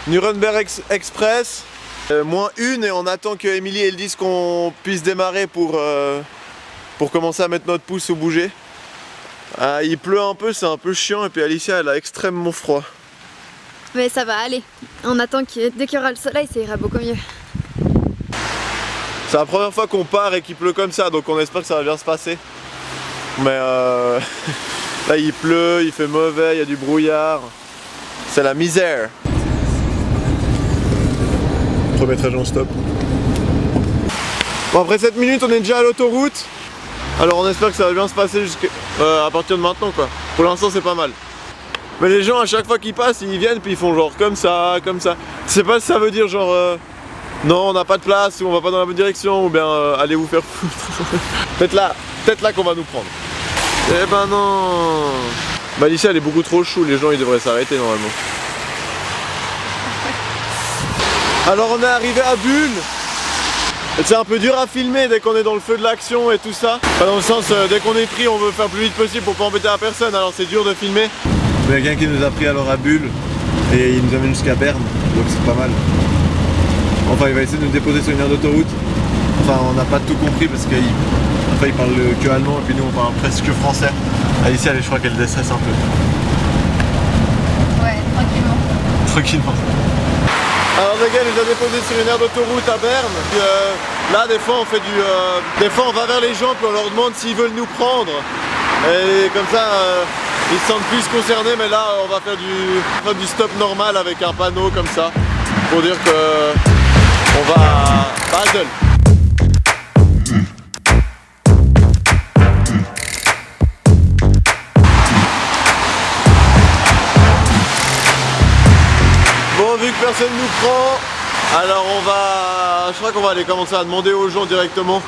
Nuremberg Express, -1 et on attend que Émilie elle dise qu'on puisse démarrer pour commencer à mettre notre pouce ou bouger. Il pleut un peu, c'est un peu chiant et puis Alicia elle a extrêmement froid. Mais ça va aller, on attend que dès qu'il y aura le soleil ça ira beaucoup mieux. C'est la première fois qu'on part et qu'il pleut comme ça, donc on espère que ça va bien se passer. Mais là il pleut, il fait mauvais, il y a du brouillard. C'est la misère. Premier trajet en stop. Bon, après 7 minutes on est déjà à l'autoroute. Alors on espère que ça va bien se passer à partir de maintenant quoi. Pour l'instant c'est pas mal. Mais les gens à chaque fois qu'ils passent ils viennent puis ils font genre comme ça, comme ça. Je sais pas si ça veut dire genre non on n'a pas de place ou on va pas dans la bonne direction ou bien allez vous faire foutre. Peut-être là qu'on va nous prendre. Eh ben non. Bah Alicia elle est beaucoup trop chou, les gens ils devraient s'arrêter normalement. Alors on est arrivé à Bulle. C'est un peu dur à filmer dès qu'on est dans le feu de l'action et tout ça. Pas dans le sens dès qu'on est pris on veut faire le plus vite possible pour pas embêter la personne, alors c'est dur de filmer. Il y a quelqu'un qui nous a pris alors à Bulle et il nous amène jusqu'à Berne, donc c'est pas mal. Enfin il va essayer de nous déposer sur une aire d'autoroute. Enfin on n'a pas tout compris parce qu'il parle que allemand et puis nous on parle presque que français. Alicia je crois qu'elle décesse un peu. Ouais, tranquillement. Tranquillement. Alors le gars nous a déposé sur une aire d'autoroute à Berne. Puis, là des fois on fait des fois on va vers les gens puis on leur demande s'ils veulent nous prendre. Et comme ça ils se sentent plus concernés, mais là on va faire du stop normal avec un panneau comme ça. Pour dire que on va à Basel. Bon, vu que personne nous prend, alors je crois qu'on va aller commencer à demander aux gens directement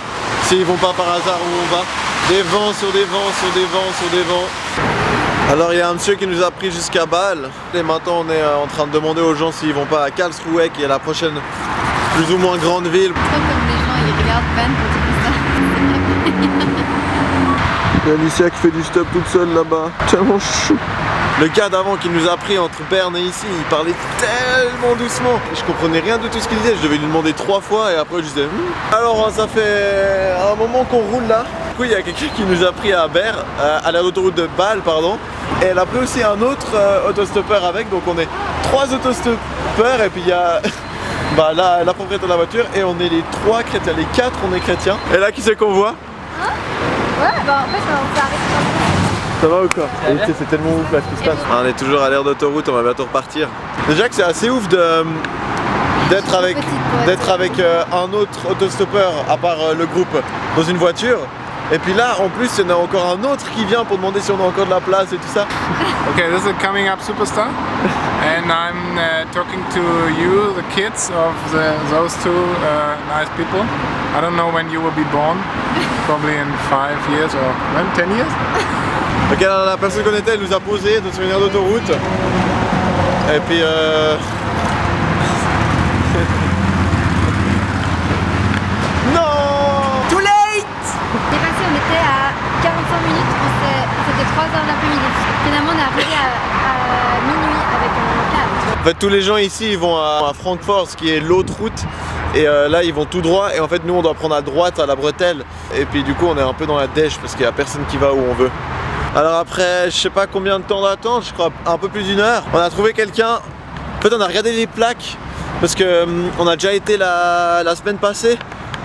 s'ils vont pas par hasard où on va. Des vents sur des vents, sur des vents, sur des vents. Alors il y a un monsieur qui nous a pris jusqu'à Bâle et maintenant on est en train de demander aux gens s'ils vont pas à Karlsruhe qui est la prochaine plus ou moins grande ville. C'est comme les gens ils regardent Van quand ils font ça. Il y a Alicia qui fait du stop toute seule là-bas, tellement chou. Le gars d'avant qui nous a pris entre Berne et ici, il parlait tellement doucement. Je comprenais rien de tout ce qu'il disait, je devais lui demander 3 fois et après je disais Alors ça fait un moment qu'on roule là. Du coup il y a quelqu'un qui nous a pris à Berne, à l'autoroute de Bâle pardon. Et elle a pris aussi un autre autostoppeur avec, donc on est 3 autostoppeurs et puis il y a la propriétaire de la voiture et on est les 3 chrétiens, les 4 on est chrétiens. Et là qui c'est qu'on voit? Ouais bah en fait on s'arrête. Ça va ou quoi? C'est tellement ouf là ce qui se passe. On est toujours à l'aire d'autoroute, on va bientôt repartir. Déjà que c'est assez ouf d'être avec un autre autostoppeur à part le groupe dans une voiture. Et puis là en plus il y en a encore un autre qui vient pour demander si on a encore de la place et tout ça. Okay, this is Coming Up Superstar and I'm talking to you, the kids of those two nice people. I don't know when you will be born, probably in 5 years or 10 years. Ok, alors la personne qu'on était, elle nous a posé sur une aire d'autoroute. Et puis non! Too late! On est passé, on était à 45 minutes, c'était 3h de l'après-midi. Finalement on est arrivé à minuit avec un câble. En fait tous les gens ici ils vont à Francfort, ce qui est l'autre route. Et là ils vont tout droit et en fait nous on doit prendre à droite à la bretelle. Et puis du coup on est un peu dans la dèche parce qu'il n'y a personne qui va où on veut. Alors après je sais pas combien de temps d'attente, je crois un peu plus d'1 heure. On a trouvé quelqu'un, en fait on a regardé les plaques parce que on a déjà été la semaine passée.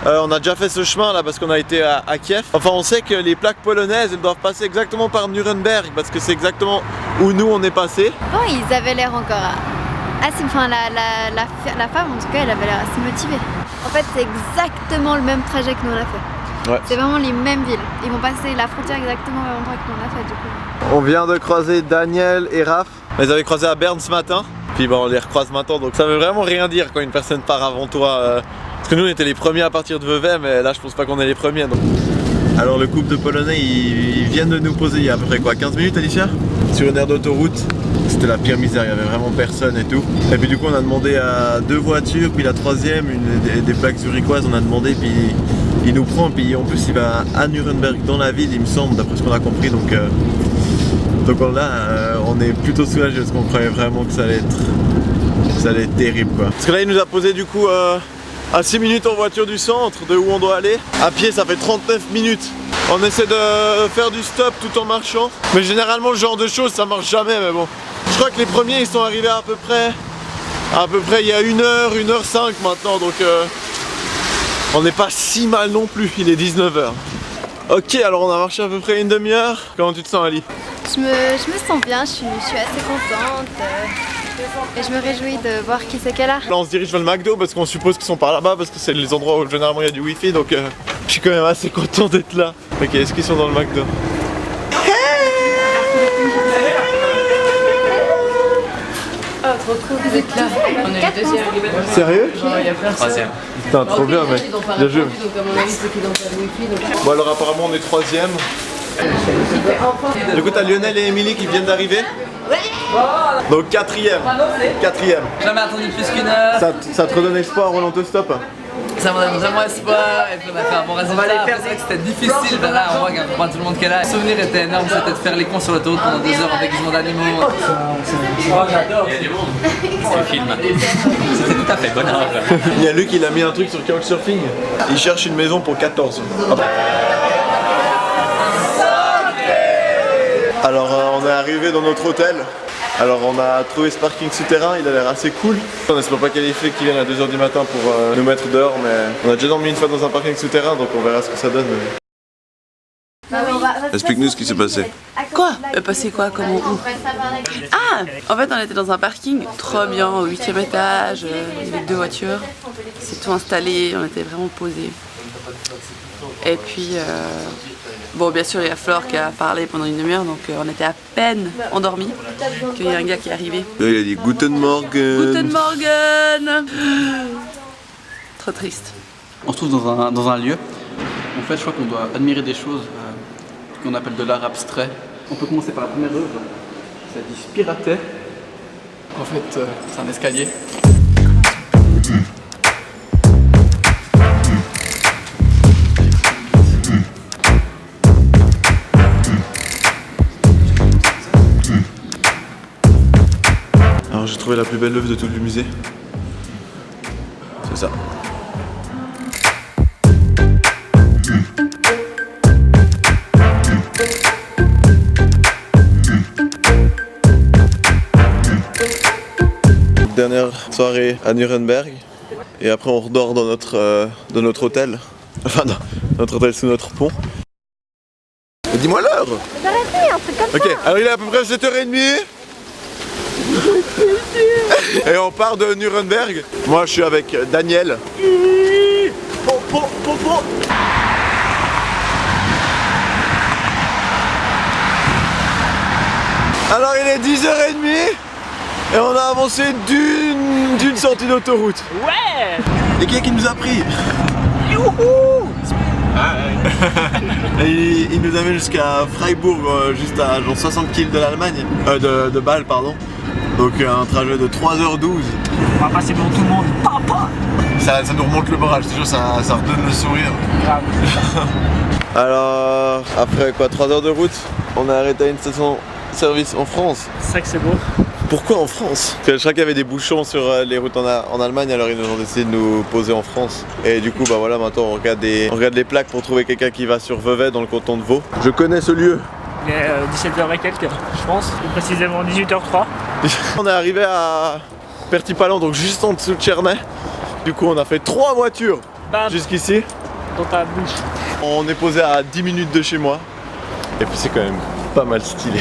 On a déjà fait ce chemin là parce qu'on a été à Kiev. Enfin on sait que les plaques polonaises elles doivent passer exactement par Nuremberg parce que c'est exactement où nous on est passé. Bon ils avaient l'air encore assez, enfin la femme en tout cas elle avait l'air assez motivée. En fait c'est exactement le même trajet que nous on a fait. Ouais. C'est vraiment les mêmes villes. Ils vont passer la frontière exactement au même endroit que nous on a fait du coup. On vient de croiser Daniel et Raph. On les avait croisés à Berne ce matin. Puis bon, on les recroise maintenant. Donc ça veut vraiment rien dire quand une personne part avant toi. Parce que nous on était les premiers à partir de Vevey, mais là je pense pas qu'on est les premiers. Donc. Alors le couple de Polonais ils viennent de nous poser il y a à peu près quoi, 15 minutes Alicia? Sur une aire d'autoroute. C'était la pire misère, il y avait vraiment personne et tout. Et puis du coup on a demandé à 2 voitures, puis la troisième, des plaques zurichoises, on a demandé, puis il nous prend, puis en plus il va à Nuremberg dans la ville il me semble, d'après ce qu'on a compris. Donc là on est plutôt soulagés parce qu'on croyait vraiment que ça allait Ça allait être terrible quoi. Parce que là il nous a posé du coup à 6 minutes en voiture du centre de où on doit aller. À pied ça fait 39 minutes. On essaie de faire du stop tout en marchant. Mais généralement ce genre de choses ça marche jamais, mais bon. Je crois que les premiers ils sont arrivés à peu près il y a 1h, 1h05 maintenant, donc on n'est pas si mal non plus, il est 19h. Ok, alors on a marché à peu près une demi-heure. Comment tu te sens, Ali? Je me sens bien, je suis assez contente. Et je me réjouis de voir qui c'est qu'elle a. Là on se dirige vers le McDo parce qu'on suppose qu'ils sont par là-bas, parce que c'est les endroits où généralement il y a du wifi, donc je suis quand même assez content d'être là. Ok, est-ce qu'ils sont dans le McDo? Vous êtes là, on est le deuxième. Sérieux? Troisième. Putain, trop bien mec, bien joué. Donc à mon avis, ceux qui n'ont pas de wifi. Bon alors apparemment on est troisième. Du coup t'as Lionel et Émilie qui viennent d'arriver. Donc quatrième. Jamais attendu plus qu'une heure. Ça te redonne espoir Roland Stop? Ça m'a donné vraiment espoir et puis on a fait un bon résultat. C'est vrai que c'était difficile, ben là on voit qu'il y a pas tout le monde qui est là. Le souvenir était énorme, c'était de faire les cons sur l'autoroute pendant 2 heures en déguisement d'animaux. J'adore. Il y a du monde. C'est le film. C'était tout à fait bonheur. Il y a Luc, il a mis un truc sur Couchsurfing. Il cherche une maison pour 14. Hop. Alors on est arrivé dans notre hôtel. Alors on a trouvé ce parking souterrain, il a l'air assez cool. On espère pas qu'il y ait les flics qui viennent à 2h du matin pour nous mettre dehors, mais on a déjà dormi une fois dans un parking souterrain, donc on verra ce que ça donne. Explique-nous ce qui s'est passé. Quoi? Passé quoi? Comment? Où? Ah! En fait, on était dans un parking trop bien, au 8e étage, avec 2 voitures. C'est tout installé, on était vraiment posés. Et puis, bon, bien sûr, il y a Flore qui a parlé pendant une demi-heure, donc on était à peine endormis qu'il y a un gars qui est arrivé. Là, il a dit Guten Morgen. Guten Morgen! Trop triste. On se trouve dans un lieu. En fait, je crois qu'on doit admirer des choses qu'on appelle de l'art abstrait. On peut commencer par la première œuvre. Ça dit Spiratet. En fait, c'est un escalier. Alors j'ai trouvé la plus belle œuvre de tout le musée. C'est ça. Dernière soirée à Nuremberg et après on redort dans notre hôtel. Enfin non, notre hôtel sous notre pont. Mais dis-moi l'heure! Un truc comme Ok, alors il est à peu près 7h30. Et on part de Nuremberg. Moi je suis avec Daniel. Alors il est 10h30 et on a avancé d'une sortie d'autoroute. Ouais. Et qui est-ce qui nous a pris? Youhou! Et il nous amène jusqu'à Freiburg, juste à genre 60 km de l'Allemagne, de Bâle pardon. Donc un trajet de 3h12. On va passer devant tout le monde. Papa. Ça nous remonte le moral, je te jure, ça redonne le sourire. Grave. Alors, après quoi, 3 heures de route, on a arrêté à une station-service en France. C'est ça que c'est beau. Pourquoi en France? Parce que je crois qu'il y avait des bouchons sur les routes en Allemagne, alors ils nous ont décidé de nous poser en France. Et du coup, bah voilà, maintenant on regarde les plaques pour trouver quelqu'un qui va sur Vevey dans le canton de Vaud. Je connais ce lieu. Il est 17h et quelques, je pense, ou précisément 18h03. On est arrivé à Pertipalon, donc juste en dessous de Chernay. Du coup, on a fait 3 voitures Bam. jusqu'ici. Dans ta bouche. On est posé à 10 minutes de chez moi. Et puis c'est quand même pas mal stylé.